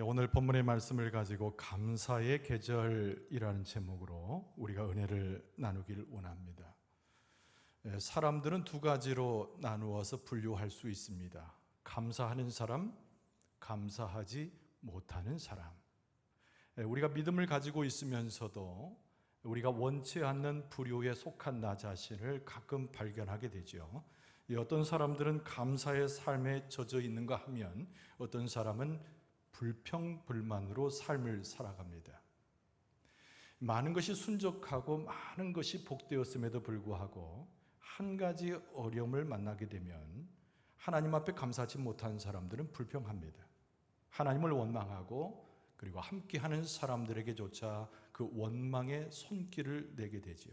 오늘 본문의 말씀을 가지고 감사의 계절이라는 제목으로 우리가 은혜를 나누길 원합니다. 사람들은 두 가지로 나누어서 분류할 수 있습니다. 감사하는 사람, 감사하지 못하는 사람. 우리가 믿음을 가지고 있으면서도 우리가 원치 않는 부류에 속한 나 자신을 가끔 발견하게 되죠. 어떤 사람들은 감사의 삶에 젖어 있는가 하면 어떤 사람은 불평불만으로 삶을 살아갑니다. 많은 것이 순적하고 많은 것이 복되었음에도 불구하고 한 가지 어려움을 만나게 되면 하나님 앞에 감사하지 못하는 사람들은 불평합니다. 하나님을 원망하고 그리고 함께하는 사람들에게조차 그 원망의 손길을 내게 되지요.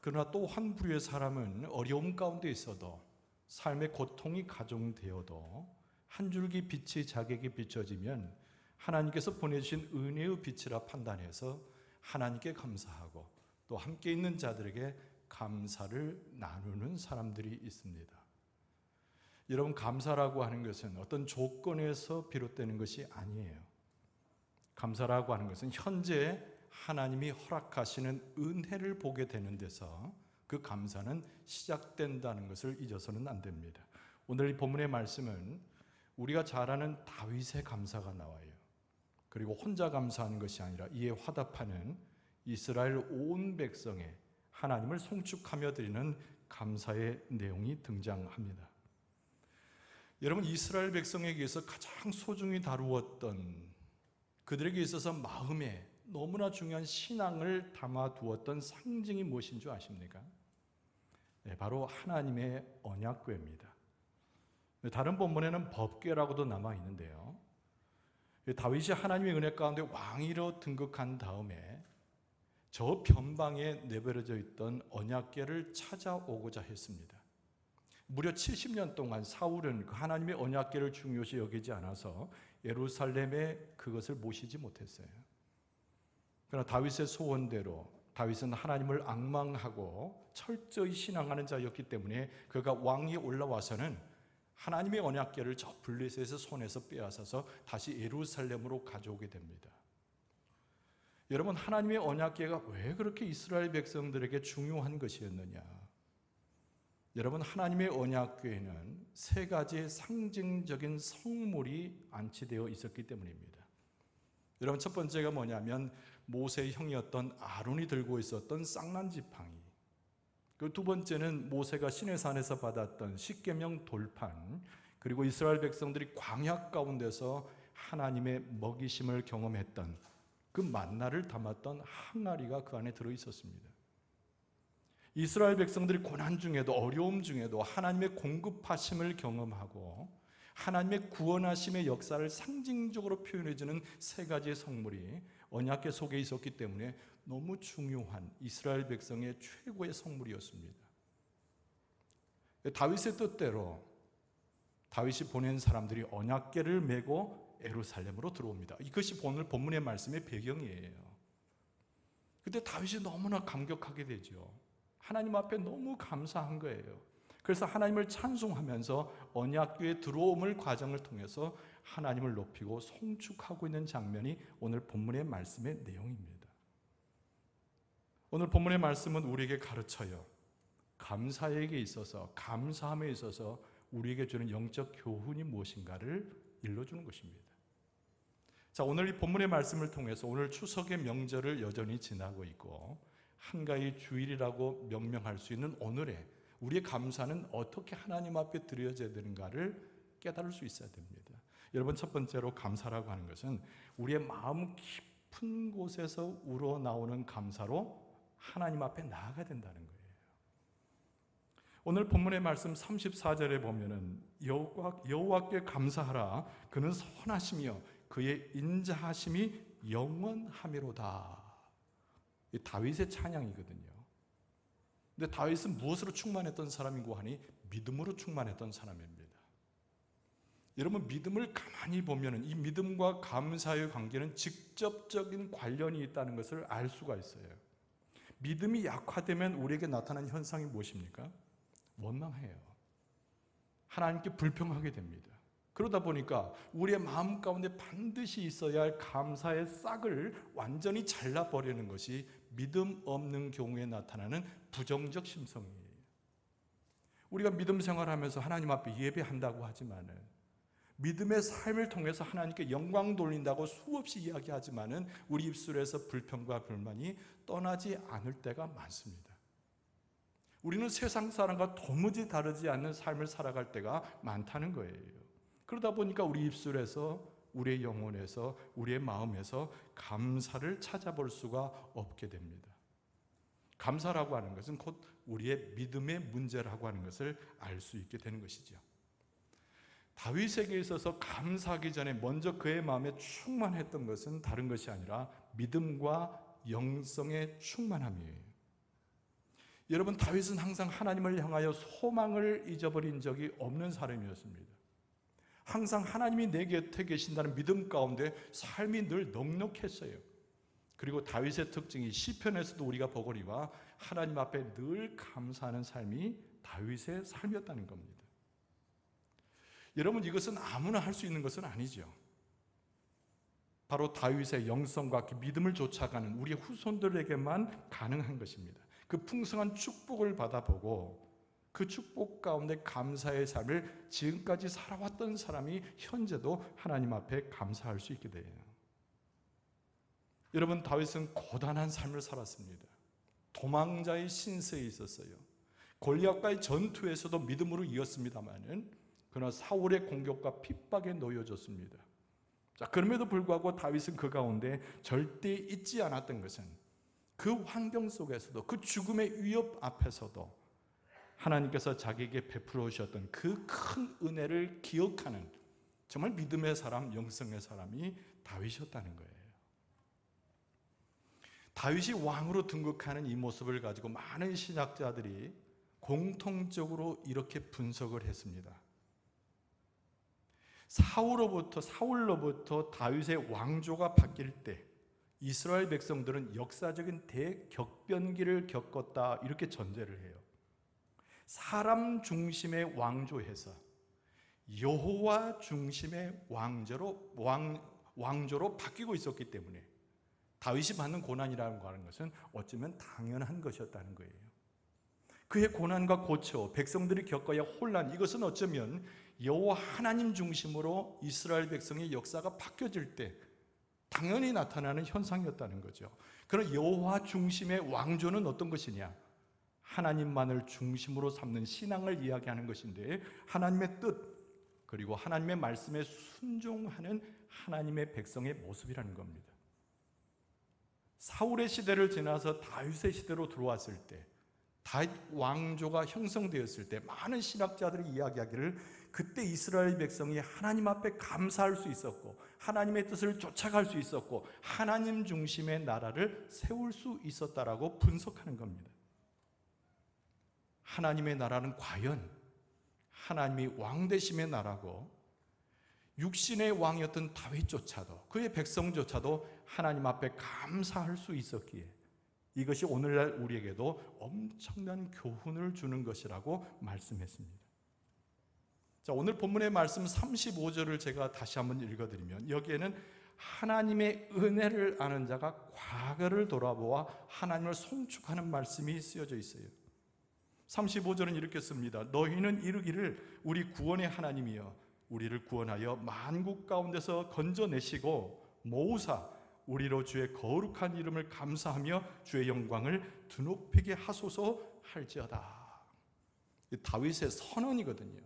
그러나 또 한 부류의 사람은 어려움 가운데 있어도 삶의 고통이 가중되어도 한 줄기 빛이 자기에게 비춰지면 하나님께서 보내주신 은혜의 빛이라 판단해서 하나님께 감사하고 또 함께 있는 자들에게 감사를 나누는 사람들이 있습니다. 여러분, 감사라고 하는 것은 어떤 조건에서 비롯되는 것이 아니에요. 감사라고 하는 것은 현재 하나님이 허락하시는 은혜를 보게 되는 데서 그 감사는 시작된다는 것을 잊어서는 안 됩니다. 오늘 이 본문의 말씀은 우리가 잘 아는 다윗의 감사가 나와요. 그리고 혼자 감사하는 것이 아니라 이에 화답하는 이스라엘 온 백성의 하나님을 송축하며 드리는 감사의 내용이 등장합니다. 여러분, 이스라엘 백성에게서 가장 소중히 다루었던, 그들에게 있어서 마음에 너무나 중요한 신앙을 담아두었던 상징이 무엇인 줄 아십니까? 바로 하나님의 언약궤입니다. 다른 본문에는 법궤라고도 남아 있는데요. 다윗이 하나님의 은혜 가운데 왕위로 등극한 다음에 저 변방에 내버려져 있던 언약궤를 찾아오고자 했습니다. 무려 70년 동안 사울은 그 하나님의 언약궤를 중요시 여기지 않아서 예루살렘에 그것을 모시지 못했어요. 그러나 다윗의 소원대로 다윗은 하나님을 앙망하고 철저히 신앙하는 자였기 때문에 그가 왕위에 올라와서는 하나님의 언약궤를 저 블레셋의 손에서 빼앗아서 다시 예루살렘으로 가져오게 됩니다. 여러분, 하나님의 언약궤가 왜 그렇게 이스라엘 백성들에게 중요한 것이었느냐? 여러분, 하나님의 언약궤에는 세 가지의 상징적인 성물이 안치되어 있었기 때문입니다. 여러분, 첫 번째가 뭐냐면 모세의 형이었던 아론이 들고 있었던 쌍난지팡이, 그 두 번째는 모세가 시내산에서 받았던 십계명 돌판, 그리고 이스라엘 백성들이 광야 가운데서 하나님의 먹이심을 경험했던 그 만나를 담았던 항아리가 그 안에 들어있었습니다. 이스라엘 백성들이 고난 중에도 어려움 중에도 하나님의 공급하심을 경험하고 하나님의 구원하심의 역사를 상징적으로 표현해주는 세 가지의 성물이 언약궤 속에 있었기 때문에 너무 중요한 이스라엘 백성의 최고의 성물이었습니다. 다윗의 뜻대로 다윗이 보낸 사람들이 언약궤를 메고 예루살렘으로 들어옵니다. 이것이 오늘 본문의 말씀의 배경이에요. 그때 다윗이 너무나 감격하게 되죠. 하나님 앞에 너무 감사한 거예요. 그래서 하나님을 찬송하면서 언약궤에 들어옴을 과정을 통해서 하나님을 높이고 송축하고 있는 장면이 오늘 본문의 말씀의 내용입니다. 오늘 본문의 말씀은 우리에게 가르쳐요. 감사에게 있어서, 감사함에 있어서 우리에게 주는 영적 교훈이 무엇인가를 일러주는 것입니다. 자, 오늘 이 본문의 말씀을 통해서 오늘 추석의 명절을 여전히 지나고 있고 한가위 주일이라고 명명할 수 있는 오늘의 우리의 감사는 어떻게 하나님 앞에 드려져야 되는가를 깨달을 수 있어야 됩니다. 여러분, 첫 번째로 감사라고 하는 것은 우리의 마음 깊은 곳에서 우러나오는 감사로 하나님 앞에 나아가야 된다는 거예요. 오늘 본문의 말씀 34절에 보면은 여호와께 감사하라, 그는 선하시며 그의 인자하심이 영원하미로다. 이 다윗의 찬양이거든요. 근데 다윗은 무엇으로 충만했던 사람이고 하니 믿음으로 충만했던 사람입니다. 여러분, 믿음을 가만히 보면 이 믿음과 감사의 관계는 직접적인 관련이 있다는 것을 알 수가 있어요. 믿음이 약화되면 우리에게 나타나는 현상이 무엇입니까? 원망해요. 하나님께 불평하게 됩니다. 그러다 보니까 우리의 마음 가운데 반드시 있어야 할 감사의 싹을 완전히 잘라버리는 것이 믿음 없는 경우에 나타나는 부정적 심성이에요. 우리가 믿음 생활하면서 하나님 앞에 예배한다고 하지만은, 믿음의 삶을 통해서 하나님께 영광 돌린다고 수없이 이야기하지만은 우리 입술에서 불평과 불만이 떠나지 않을 때가 많습니다. 우리는 세상 사람과 도무지 다르지 않는 삶을 살아갈 때가 많다는 거예요. 그러다 보니까 우리 입술에서, 우리의 영혼에서, 우리의 마음에서 감사를 찾아볼 수가 없게 됩니다. 감사라고 하는 것은 곧 우리의 믿음의 문제라고 하는 것을 알 수 있게 되는 것이죠. 다윗에게 있어서 감사하기 전에 먼저 그의 마음에 충만했던 것은 다른 것이 아니라 믿음과 영성의 충만함이에요. 여러분, 다윗은 항상 하나님을 향하여 소망을 잊어버린 적이 없는 사람이었습니다. 항상 하나님이 내 곁에 계신다는 믿음 가운데 삶이 늘 넉넉했어요. 그리고 다윗의 특징이 시편에서도 우리가 보거니와 하나님 앞에 늘 감사하는 삶이 다윗의 삶이었다는 겁니다. 여러분, 이것은 아무나 할 수 있는 것은 아니죠. 바로 다윗의 영성과 그 믿음을 쫓아가는 우리 후손들에게만 가능한 것입니다. 그 풍성한 축복을 받아보고 그 축복 가운데 감사의 삶을 지금까지 살아왔던 사람이 현재도 하나님 앞에 감사할 수 있게 돼요. 여러분, 다윗은 고단한 삶을 살았습니다. 도망자의 신세에 있었어요. 골리앗과의 전투에서도 믿음으로 이겼습니다마는 그러나 사울의 공격과 핍박에 놓여졌습니다. 자, 그럼에도 불구하고 다윗은 그 가운데 절대 잊지 않았던 것은 그 환경 속에서도, 그 죽음의 위협 앞에서도 하나님께서 자기에게 베풀어 주셨던 그 큰 은혜를 기억하는 정말 믿음의 사람, 영성의 사람이 다윗이었다는 거예요. 다윗이 왕으로 등극하는 이 모습을 가지고 많은 신학자들이 공통적으로 이렇게 분석을 했습니다. 사울로부터 다윗의 왕조가 바뀔 때 이스라엘 백성들은 역사적인 대격변기를 겪었다, 이렇게 전제를 해요. 사람 중심의 왕조에서 여호와 중심의 왕조로 바뀌고 있었기 때문에 다윗이 받는 고난이라는 것은 어쩌면 당연한 것이었다는 거예요. 그의 고난과 고초, 백성들이 겪어야 혼란, 이것은 어쩌면 여호와 하나님 중심으로 이스라엘 백성의 역사가 바뀌어질 때 당연히 나타나는 현상이었다는 거죠. 그런 여호와 중심의 왕조는 어떤 것이냐? 하나님만을 중심으로 삼는 신앙을 이야기하는 것인데, 하나님의 뜻 그리고 하나님의 말씀에 순종하는 하나님의 백성의 모습이라는 겁니다. 사울의 시대를 지나서 다윗의 시대로 들어왔을 때, 다윗 왕조가 형성되었을 때 많은 신학자들이 이야기하기를 그때 이스라엘 백성이 하나님 앞에 감사할 수 있었고 하나님의 뜻을 쫓아갈 수 있었고 하나님 중심의 나라를 세울 수 있었다라고 분석하는 겁니다. 하나님의 나라는 과연 하나님이 왕 되심의 나라고, 육신의 왕이었던 다윗조차도, 그의 백성조차도 하나님 앞에 감사할 수 있었기에 이것이 오늘날 우리에게도 엄청난 교훈을 주는 것이라고 말씀했습니다. 자, 오늘 본문의 말씀 35절을 제가 다시 한번 읽어드리면, 여기에는 하나님의 은혜를 아는 자가 과거를 돌아보아 하나님을 송축하는 말씀이 쓰여져 있어요. 35절은 이렇게 씁니다. 너희는 이르기를 우리 구원의 하나님이여 우리를 구원하여 만국 가운데서 건져내시고 모으사 우리로 주의 거룩한 이름을 감사하며 주의 영광을 드높이게 하소서 할지어다. 다윗의 선언이거든요.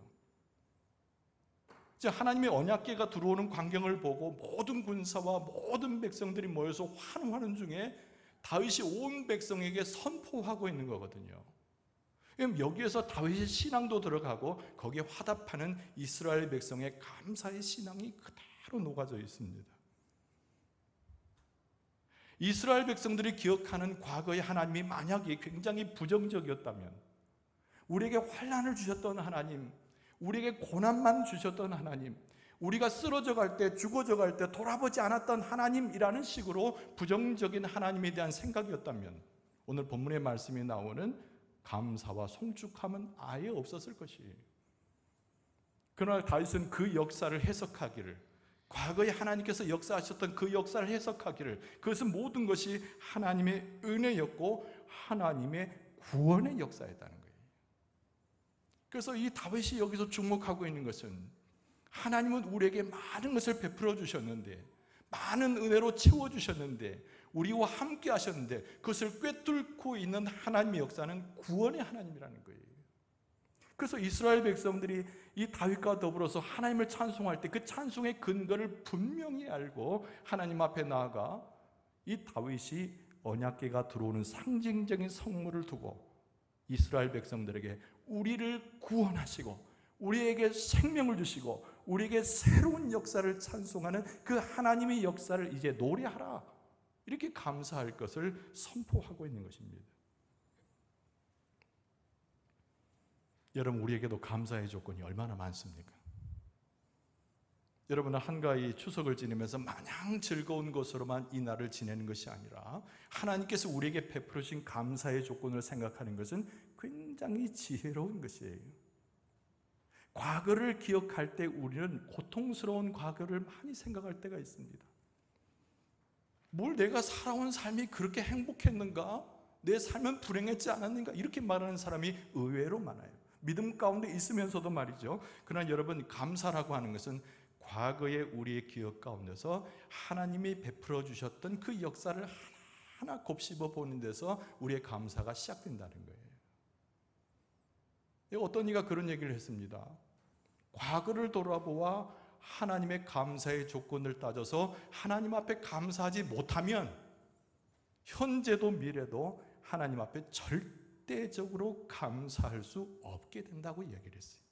하나님의 언약궤가 들어오는 광경을 보고 모든 군사와 모든 백성들이 모여서 환호하는 중에 다윗이 온 백성에게 선포하고 있는 거거든요. 여기에서 다윗의 신앙도 들어가고 거기에 화답하는 이스라엘 백성의 감사의 신앙이 그대로 녹아져 있습니다. 이스라엘 백성들이 기억하는 과거의 하나님이 만약에 굉장히 부정적이었다면, 우리에게 환난을 주셨던 하나님, 우리에게 고난만 주셨던 하나님, 우리가 쓰러져 갈 때, 죽어져 갈 때 돌아보지 않았던 하나님이라는 식으로 부정적인 하나님에 대한 생각이었다면 오늘 본문의 말씀이 나오는 감사와 송축함은 아예 없었을 것이에요. 그러나 다윗은 그 역사를 해석하기를, 과거에 하나님께서 역사하셨던 그 역사를 해석하기를, 그것은 모든 것이 하나님의 은혜였고 하나님의 구원의 역사였다는 거예요. 그래서 이 다윗이 여기서 주목하고 있는 것은, 하나님은 우리에게 많은 것을 베풀어 주셨는데, 많은 은혜로 채워주셨는데, 우리와 함께 하셨는데, 그것을 꿰뚫고 있는 하나님의 역사는 구원의 하나님이라는 거예요. 그래서 이스라엘 백성들이 이 다윗과 더불어서 하나님을 찬송할 때 그 찬송의 근거를 분명히 알고 하나님 앞에 나아가 이 다윗이 언약궤가 들어오는 상징적인 성물을 두고 이스라엘 백성들에게 우리를 구원하시고 우리에게 생명을 주시고 우리에게 새로운 역사를 찬송하는 그 하나님의 역사를 이제 노래하라, 이렇게 감사할 것을 선포하고 있는 것입니다. 여러분, 우리에게도 감사의 조건이 얼마나 많습니까? 여러분은 한가히 추석을 지내면서 마냥 즐거운 것으로만 이 날을 지내는 것이 아니라 하나님께서 우리에게 베풀으신 감사의 조건을 생각하는 것은 굉장히 지혜로운 것이에요. 과거를 기억할 때 우리는 고통스러운 과거를 많이 생각할 때가 있습니다. 뭘 내가 살아온 삶이 그렇게 행복했는가? 내 삶은 불행했지 않았는가? 이렇게 말하는 사람이 의외로 많아요. 믿음 가운데 있으면서도 말이죠. 그러나 여러분, 감사라고 하는 것은 과거의 우리의 기억 가운데서 하나님이 베풀어 주셨던 그 역사를 하나하나 곱씹어 보는 데서 우리의 감사가 시작된다는 거예요. 어떤 이가 그런 얘기를 했습니다. 과거를 돌아보아 하나님의 감사의 조건을 따져서 하나님 앞에 감사하지 못하면 현재도 미래도 하나님 앞에 절대적으로 감사할 수 없게 된다고 이야기를 했어요.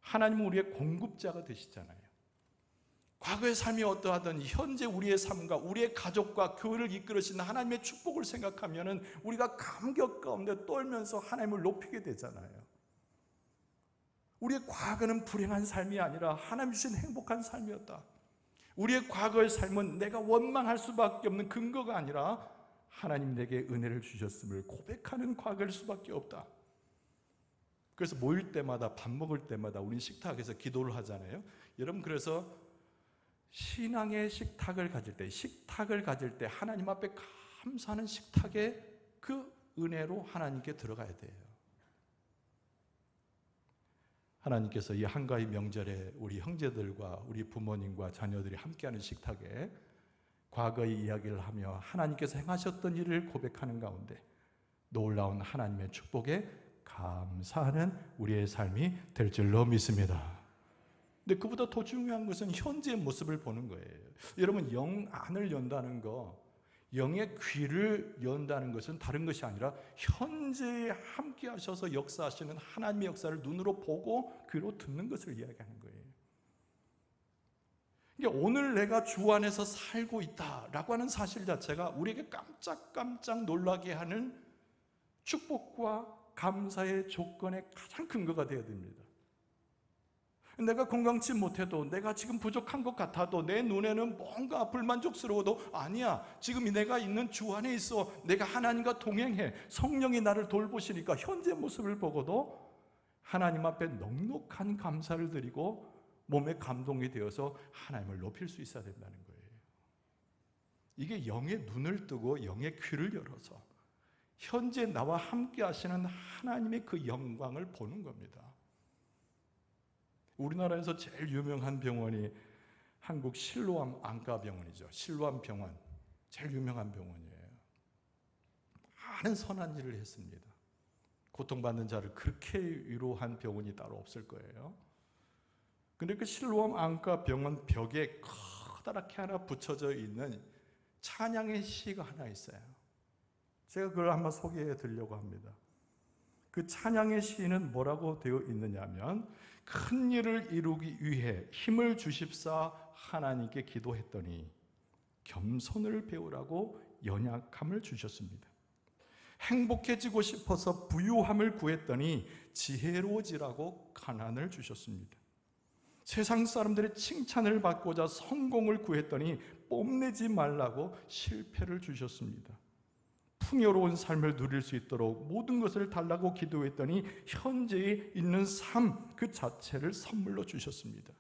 하나님은 우리의 공급자가 되시잖아요. 과거의 삶이 어떠하든 현재 우리의 삶과 우리의 가족과 교회를 이끌으시는 하나님의 축복을 생각하면 우리가 감격 가운데 떨면서 하나님을 높이게 되잖아요. 우리의 과거는 불행한 삶이 아니라 하나님 주신 행복한 삶이었다. 우리의 과거의 삶은 내가 원망할 수밖에 없는 근거가 아니라 하나님 내게 은혜를 주셨음을 고백하는 과거일 수밖에 없다. 그래서 모일 때마다, 밥 먹을 때마다 우리 식탁에서 기도를 하잖아요. 여러분, 그래서 신앙의 식탁을 가질 때 하나님 앞에 감사하는 식탁에 그 은혜로 하나님께 들어가야 돼요. 하나님께서 이 한가위 명절에 우리 형제들과 우리 부모님과 자녀들이 함께하는 식탁에 과거의 이야기를 하며 하나님께서 행하셨던 일을 고백하는 가운데 놀라운 하나님의 축복에 감사하는 우리의 삶이 될 줄로 믿습니다. 근데 그보다 더 중요한 것은 현재의 모습을 보는 거예요. 여러분, 영 안을 연다는 거, 영의 귀를 연다는 것은 다른 것이 아니라 현재에 함께 하셔서 역사하시는 하나님의 역사를 눈으로 보고 귀로 듣는 것을 이야기하는 거예요. 그러니까 오늘 내가 주 안에서 살고 있다라고 하는 사실 자체가 우리에게 깜짝깜짝 놀라게 하는 축복과 감사의 조건의 가장 근거가 되어야 됩니다. 내가 건강치 못해도, 내가 지금 부족한 것 같아도, 내 눈에는 뭔가 불만족스러워도 아니야, 지금 내가 있는 주 안에 있어, 내가 하나님과 동행해, 성령이 나를 돌보시니까 현재 모습을 보고도 하나님 앞에 넉넉한 감사를 드리고 몸에 감동이 되어서 하나님을 높일 수 있어야 된다는 거예요. 이게 영의 눈을 뜨고 영의 귀를 열어서 현재 나와 함께 하시는 하나님의 그 영광을 보는 겁니다. 우리나라에서 제일 유명한 병원이 한국 실로암 안과병원이죠. 실로암 병원, 제일 유명한 병원이에요. 많은 선한 일을 했습니다. 고통받는 자를 그렇게 위로한 병원이 따로 없을 거예요. 근데 그 실로암 안과병원 벽에 커다랗게 하나 붙여져 있는 찬양의 시가 하나 있어요. 제가 그걸 한번 소개해 드리려고 합니다. 그 찬양의 시는 뭐라고 되어 있느냐면, 큰 일을 이루기 위해 힘을 주십사 하나님께 기도했더니 겸손을 배우라고 연약함을 주셨습니다. 행복해지고 싶어서 부유함을 구했더니 지혜로워지라고 가난을 주셨습니다. 세상 사람들의 칭찬을 받고자 성공을 구했더니 뽐내지 말라고 실패를 주셨습니다. 풍요로운 삶을 누릴 수 있도록 모든 것을 달라고 기도했더니 현재에 있는 삶 그 자체를 선물로 주셨습니다.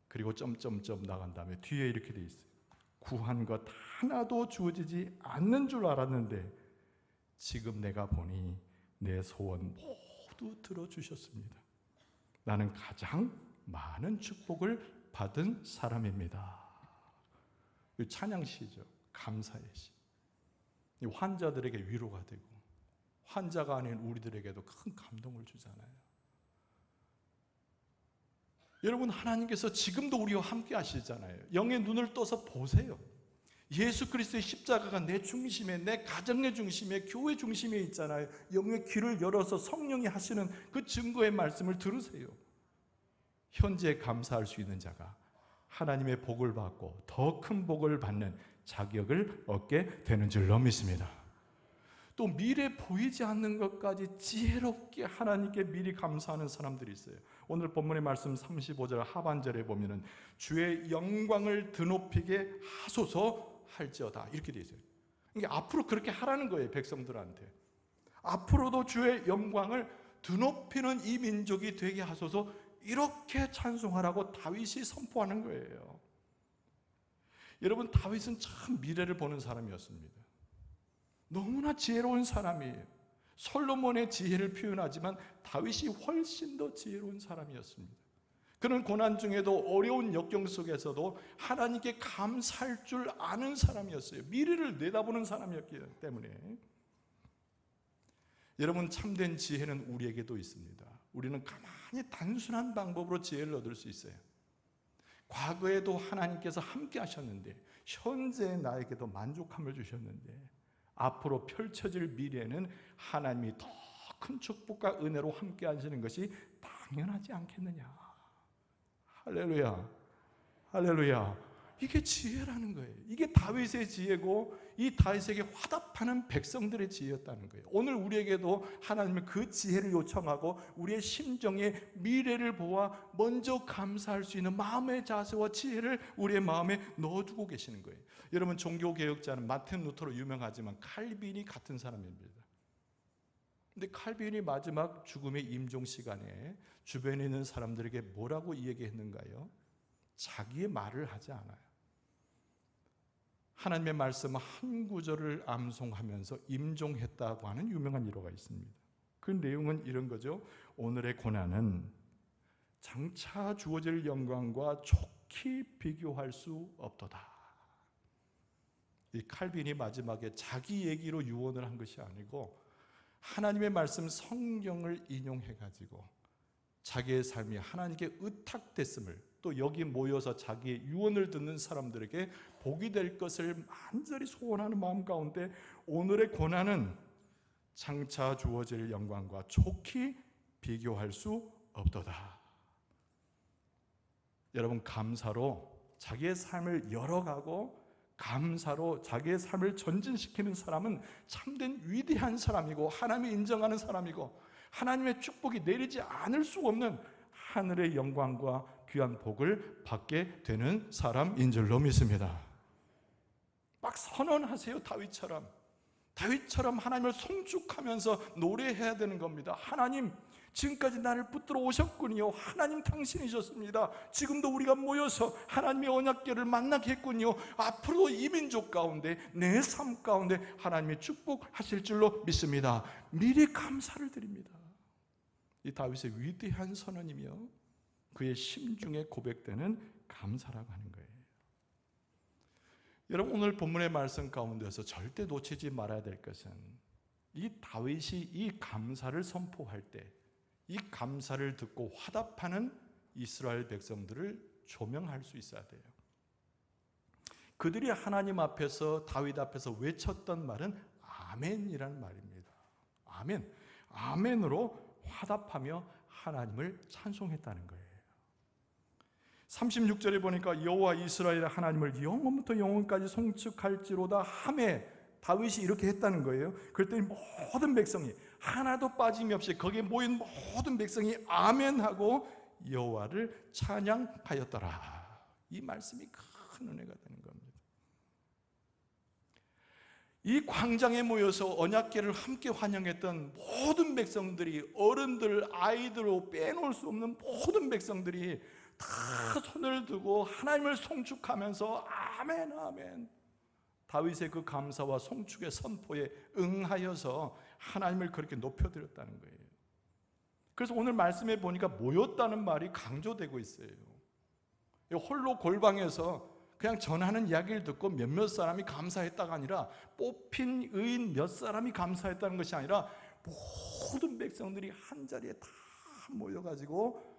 그리고 점점점 나간 다음에 뒤에 이렇게 돼 있어요. 구한 것 하나도 주어지지 않는 줄 알았는데 지금 내가 보니 내 소원 모두 들어주셨습니다. 나는 가장 많은 축복을 받은 사람입니다. 이 찬양시죠. 감사의 시. 환자들에게 위로가 되고 환자가 아닌 우리들에게도 큰 감동을 주잖아요. 여러분, 하나님께서 지금도 우리와 함께 하시잖아요. 영의 눈을 떠서 보세요. 예수 그리스도의 십자가가 내 중심에, 내 가정의 중심에, 교회 중심에 있잖아요. 영의 귀를 열어서 성령이 하시는 그 증거의 말씀을 들으세요. 현재 감사할 수 있는 자가 하나님의 복을 받고 더 큰 복을 받는 자격을 얻게 되는 줄로 믿습니다. 또 미래 보이지 않는 것까지 지혜롭게 하나님께 미리 감사하는 사람들이 있어요. 오늘 본문의 말씀 35절 하반절에 보면은 주의 영광을 드높이게 하소서 할지어다 이렇게 되어 있어요. 이게 앞으로 그렇게 하라는 거예요. 백성들한테 앞으로도 주의 영광을 드높이는 이 민족이 되게 하소서, 이렇게 찬송하라고 다윗이 선포하는 거예요. 여러분, 다윗은 참 미래를 보는 사람이었습니다. 너무나 지혜로운 사람이에요. 솔로몬의 지혜를 표현하지만 다윗이 훨씬 더 지혜로운 사람이었습니다. 그런 고난 중에도 어려운 역경 속에서도 하나님께 감사할 줄 아는 사람이었어요. 미래를 내다보는 사람이었기 때문에. 여러분, 참된 지혜는 우리에게도 있습니다. 우리는 가만히 단순한 방법으로 지혜를 얻을 수 있어요. 과거에도 하나님께서 함께 하셨는데 현재 나에게도 만족함을 주셨는데 앞으로 펼쳐질 미래에는 하나님이 더 큰 축복과 은혜로 함께 하시는 것이 당연하지 않겠느냐. 할렐루야, 할렐루야. 이게 지혜라는 거예요. 이게 다윗의 지혜고 이 다윗에게 화답하는 백성들의 지혜였다는 거예요. 오늘 우리에게도 하나님은 그 지혜를 요청하고 우리의 심정의 미래를 보아 먼저 감사할 수 있는 마음의 자세와 지혜를 우리의 마음에 넣어두고 계시는 거예요. 여러분, 종교개혁자는 마틴 루터로 유명하지만 칼빈이 같은 사람입니다. 근데 칼빈이 마지막 죽음의 임종 시간에 주변에 있는 사람들에게 뭐라고 이야기했는가요? 자기의 말을 하지 않아요. 하나님의 말씀 한 구절을 암송하면서 임종했다고 하는 유명한 일화가 있습니다. 그 내용은 이런 거죠. 오늘의 고난은 장차 주어질 영광과 좋게 비교할 수 없도다. 이 칼빈이 마지막에 자기 얘기로 유언을 한 것이 아니고 하나님의 말씀 성경을 인용해가지고 자기의 삶이 하나님께 의탁됐음을, 또 여기 모여서 자기의 유언을 듣는 사람들에게 복이 될 것을 간절히 소원하는 마음 가운데 오늘의 고난은 장차 주어질 영광과 좋게 비교할 수 없도다. 여러분, 감사로 자기의 삶을 열어가고 감사로 자기의 삶을 전진시키는 사람은 참된 위대한 사람이고 하나님이 인정하는 사람이고 하나님의 축복이 내리지 않을 수 없는 하늘의 영광과 귀한 복을 받게 되는 사람인 줄로 믿습니다. 막 선언하세요. 다윗처럼 하나님을 송축하면서 노래해야 되는 겁니다. 하나님, 지금까지 나를 붙들어 오셨군요. 하나님, 당신이셨습니다. 지금도 우리가 모여서 하나님의 언약궤를 만나게 했군요. 앞으로 이 민족 가운데, 내 삶 가운데 하나님의 축복하실 줄로 믿습니다. 미리 감사를 드립니다. 이 다윗의 위대한 선언이며 그의 심중에 고백되는 감사라고 하는 거예요. 여러분, 오늘 본문의 말씀 가운데서 절대 놓치지 말아야 될 것은 이 다윗이 이 감사를 선포할 때 이 감사를 듣고 화답하는 이스라엘 백성들을 조명할 수 있어야 돼요. 그들이 하나님 앞에서, 다윗 앞에서 외쳤던 말은 아멘이라는 말입니다. 아멘. 아멘으로 화답하며 하나님을 찬송했다는 거예요. 36절에 보니까 여호와 이스라엘의 하나님을 영원부터 영원까지 송축할지로다 하매, 다윗이 이렇게 했다는 거예요. 그랬더니 모든 백성이 하나도 빠짐이 없이 거기에 모인 모든 백성이 아멘하고 여호와를 찬양하였더라. 이 말씀이 큰 은혜가 되는 겁니다. 이 광장에 모여서 언약궤를 함께 환영했던 모든 백성들이, 어른들, 아이들로 빼놓을 수 없는 모든 백성들이 다 손을 들고 하나님을 송축하면서 아멘 아멘, 다윗의 그 감사와 송축의 선포에 응하여서 하나님을 그렇게 높여드렸다는 거예요. 그래서 오늘 말씀에 보니까 모였다는 말이 강조되고 있어요. 홀로 골방에서 그냥 전하는 이야기를 듣고 몇몇 사람이 감사했다가 아니라, 뽑힌 의인 몇 사람이 감사했다는 것이 아니라 모든 백성들이 한자리에 다 모여가지고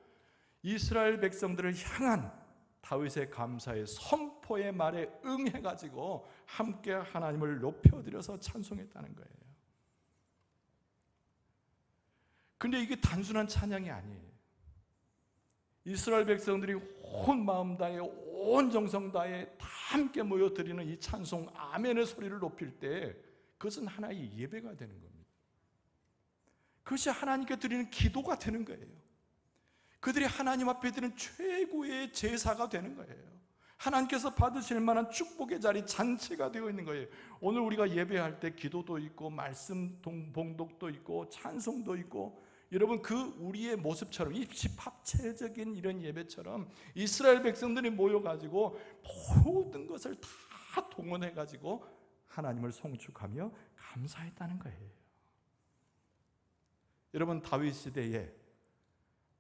이스라엘 백성들을 향한 다윗의 감사의 선포의 말에 응해가지고 함께 하나님을 높여드려서 찬송했다는 거예요. 근데 이게 단순한 찬양이 아니에요. 이스라엘 백성들이 온 마음 다해, 온 정성 다해 다 함께 모여 드리는 이 찬송 아멘의 소리를 높일 때 그것은 하나의 예배가 되는 겁니다. 그것이 하나님께 드리는 기도가 되는 거예요. 그들이 하나님 앞에 드리는 최고의 제사가 되는 거예요. 하나님께서 받으실 만한 축복의 자리, 잔치가 되어 있는 거예요. 오늘 우리가 예배할 때 기도도 있고 말씀 봉독도 있고 찬송도 있고, 여러분 그 우리의 모습처럼 입시합체적인 이런 예배처럼 이스라엘 백성들이 모여가지고 모든 것을 다 동원해가지고 하나님을 송축하며 감사했다는 거예요. 여러분, 다윗 시대에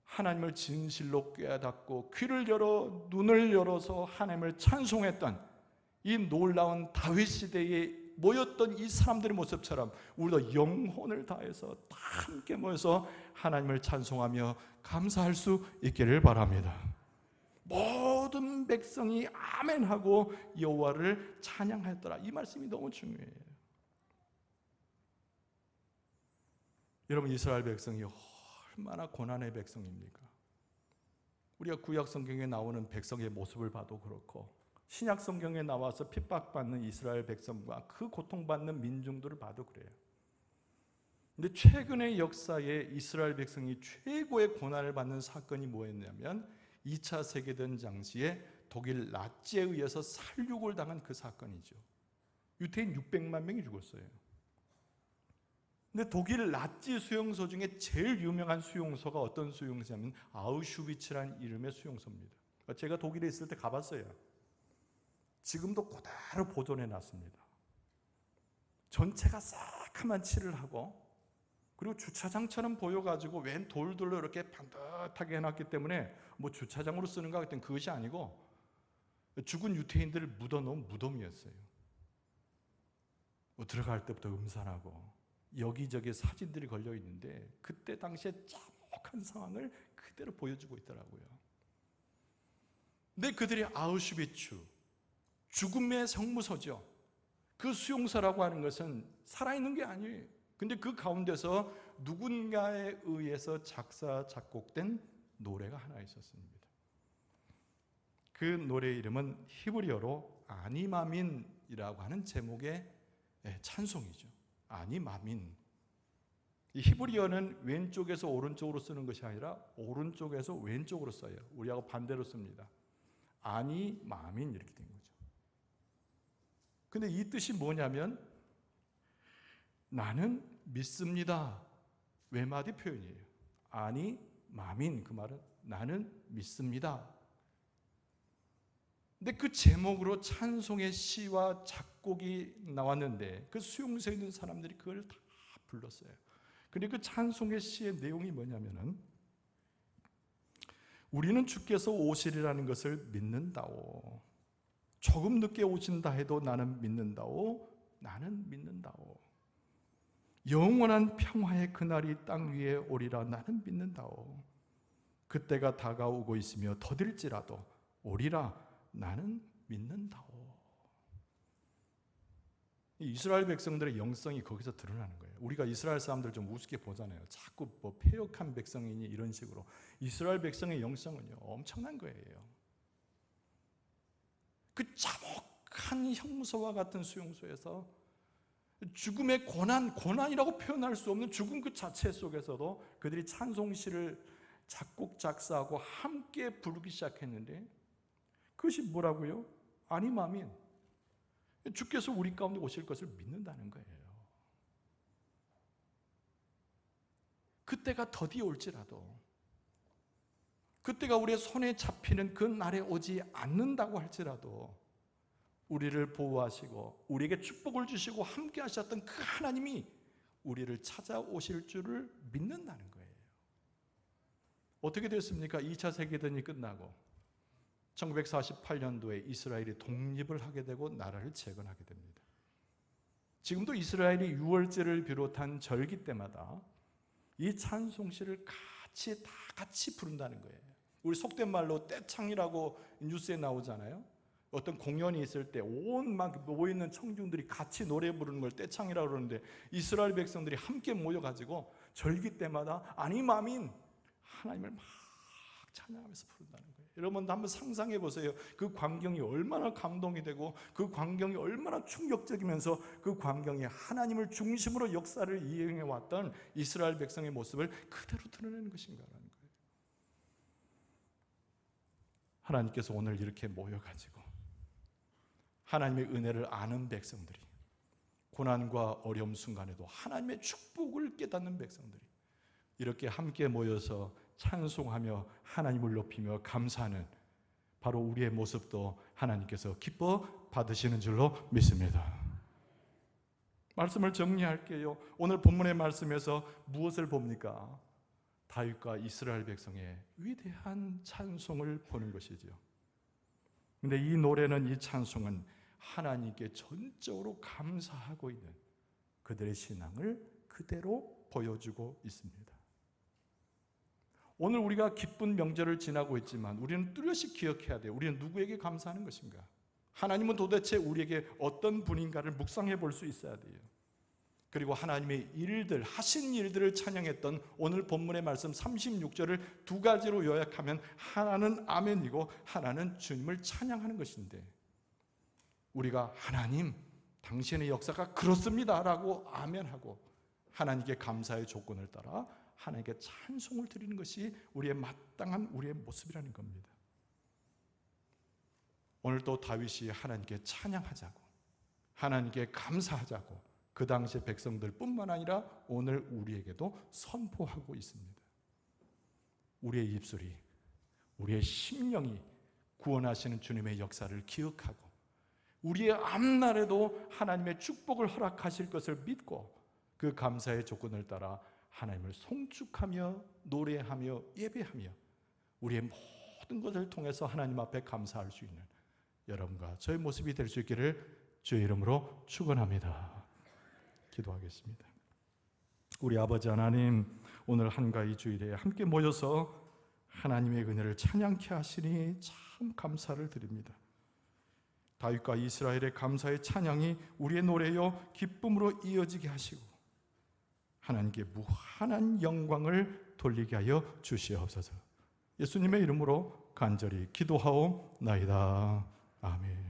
하나님을 진실로 깨닫고 귀를 열어 눈을 열어서 하나님을 찬송했던 이 놀라운 다윗 시대에 모였던 이 사람들의 모습처럼 우리도 영혼을 다해서 다 함께 모여서 하나님을 찬송하며 감사할 수 있기를 바랍니다. 모든 백성이 아멘하고 여호와를 찬양하였더라. 이 말씀이 너무 중요해요. 여러분, 이스라엘 백성이 얼마나 고난의 백성입니까? 우리가 구약 성경에 나오는 백성의 모습을 봐도 그렇고 신약 성경에 나와서 핍박받는 이스라엘 백성과 그 고통받는 민중들을 봐도 그래요. 근데 최근의 역사에 이스라엘 백성이 최고의 고난을 받는 사건이 뭐였냐면 2차 세계대전 당시에 독일 나치에 의해서 살육을 당한 그 사건이죠. 유태인 600만 명이 죽었어요. 근데 독일 나치 수용소 중에 제일 유명한 수용소가 어떤 수용소냐면 아우슈비츠라는 이름의 수용소입니다. 제가 독일에 있을 때 가봤어요. 지금도 그대로 보존해 놨습니다. 전체가 새카만 칠을 하고, 그리고 주차장처럼 보여가지고 웬 돌들로 이렇게 반듯하게 해놨기 때문에 뭐 주차장으로 쓰는가 했더니 그것이 아니고 죽은 유태인들을 묻어놓은 무덤이었어요. 뭐 들어갈 때부터 음산하고 여기저기 사진들이 걸려 있는데 그때 당시에 참혹한 상황을 그대로 보여주고 있더라고요. 근데 그들이 아우슈비츠, 죽음의 성무소죠. 그 수용소라고 하는 것은 살아있는 게 아니에요. 근데 그 가운데서 누군가에 의해서 작사 작곡된 노래가 하나 있었습니다. 그 노래의 이름은 히브리어로 아니마민이라고 하는 제목의 찬송이죠. 아니마민. 이 히브리어는 왼쪽에서 오른쪽으로 쓰는 것이 아니라 오른쪽에서 왼쪽으로 써요. 우리하고 반대로 씁니다. 아니마민 이렇게 된 거죠. 근데 이 뜻이 뭐냐면 나는 믿습니다. 외마디 표현이에요. 아니마민, 그 말은 나는 믿습니다. 근데 그 제목으로 찬송의 시와 작곡이 나왔는데 그 수용소에 있는 사람들이 그걸 다 불렀어요. 근데 그 찬송의 시의 내용이 뭐냐면은 우리는 주께서 오시리라는 것을 믿는다오. 조금 늦게 오신다 해도 나는 믿는다오. 나는 믿는다오. 영원한 평화의 그날이 땅 위에 오리라. 나는 믿는다오. 그때가 다가오고 있으며 더딜지라도 오리라. 나는 믿는다오. 이스라엘 백성들의 영성이 거기서 드러나는 거예요. 우리가 이스라엘 사람들 좀 우습게 보잖아요. 자꾸 뭐 패역한 백성이니 이런 식으로. 이스라엘 백성의 영성은요 엄청난 거예요. 그 참혹한 형무소와 같은 수용소에서 죽음의 고난이라고 표현할 수 없는 죽음 그 자체 속에서도 그들이 찬송시를 작곡 작사하고 함께 부르기 시작했는데 그것이 뭐라고요? 아니마민. 주께서 우리 가운데 오실 것을 믿는다는 거예요. 그때가 더디 올지라도, 그때가 우리의 손에 잡히는 그 날에 오지 않는다고 할지라도 우리를 보호하시고 우리에게 축복을 주시고 함께 하셨던 그 하나님이 우리를 찾아오실 줄을 믿는다는 거예요. 어떻게 됐습니까? 2차 세계대전이 끝나고 1948년도에 이스라엘이 독립을 하게 되고 나라를 재건하게 됩니다. 지금도 이스라엘이 유월절을 비롯한 절기 때마다 이 찬송시를 다 같이 부른다는 거예요. 우리 속된 말로 떼창이라고 뉴스에 나오잖아요. 어떤 공연이 있을 때 온 막 모여있는 청중들이 같이 노래 부르는 걸 떼창이라고 그러는데, 이스라엘 백성들이 함께 모여가지고 절기 때마다 아님 아민 하나님을 막 찬양하면서 부른다는 거예요. 여러분 한번 상상해 보세요. 그 광경이 얼마나 감동이 되고 그 광경이 얼마나 충격적이면서 그 광경이 하나님을 중심으로 역사를 이행해 왔던 이스라엘 백성의 모습을 그대로 드러내는 것인가라는 거예요. 하나님께서 오늘 이렇게 모여가지고 하나님의 은혜를 아는 백성들이, 고난과 어려움 순간에도 하나님의 축복을 깨닫는 백성들이 이렇게 함께 모여서 찬송하며 하나님을 높이며 감사하는 바로 우리의 모습도 하나님께서 기뻐 받으시는 줄로 믿습니다. 말씀을 정리할게요. 오늘 본문의 말씀에서 무엇을 봅니까? 다윗과 이스라엘 백성의 위대한 찬송을 보는 것이죠. 그런데 이 노래는, 이 찬송은 하나님께 전적으로 감사하고 있는 그들의 신앙을 그대로 보여주고 있습니다. 오늘 우리가 기쁜 명절을 지나고 있지만 우리는 뚜렷이 기억해야 돼요. 우리는 누구에게 감사하는 것인가? 하나님은 도대체 우리에게 어떤 분인가를 묵상해 볼 수 있어야 돼요. 그리고 하나님의 일들, 하신 일들을 찬양했던 오늘 본문의 말씀 36절을 두 가지로 요약하면 하나는 아멘이고 하나는 주님을 찬양하는 것인데, 우리가 하나님 당신의 역사가 그렇습니다 라고 아멘하고 하나님께 감사의 조건을 따라 하나님께 찬송을 드리는 것이 우리의 마땅한 우리의 모습이라는 겁니다. 오늘 또 다윗이 하나님께 찬양하자고, 하나님께 감사하자고 그 당시의 백성들 뿐만 아니라 오늘 우리에게도 선포하고 있습니다. 우리의 입술이, 우리의 심령이 구원하시는 주님의 역사를 기억하고 우리의 앞날에도 하나님의 축복을 허락하실 것을 믿고 그 감사의 조건을 따라 하나님을 송축하며 노래하며 예배하며 우리의 모든 것을 통해서 하나님 앞에 감사할 수 있는 여러분과 저의 모습이 될 수 있기를 주의 이름으로 축원합니다. 기도하겠습니다. 우리 아버지 하나님, 오늘 한가위 주일에 함께 모여서 하나님의 은혜를 찬양케 하시니 참 감사를 드립니다. 다윗과 이스라엘의 감사의 찬양이 우리의 노래요 기쁨으로 이어지게 하시고 하나님께 무한한 영광을 돌리게 하여 주시옵소서. 예수님의 이름으로 간절히 기도하옵나이다. 아멘.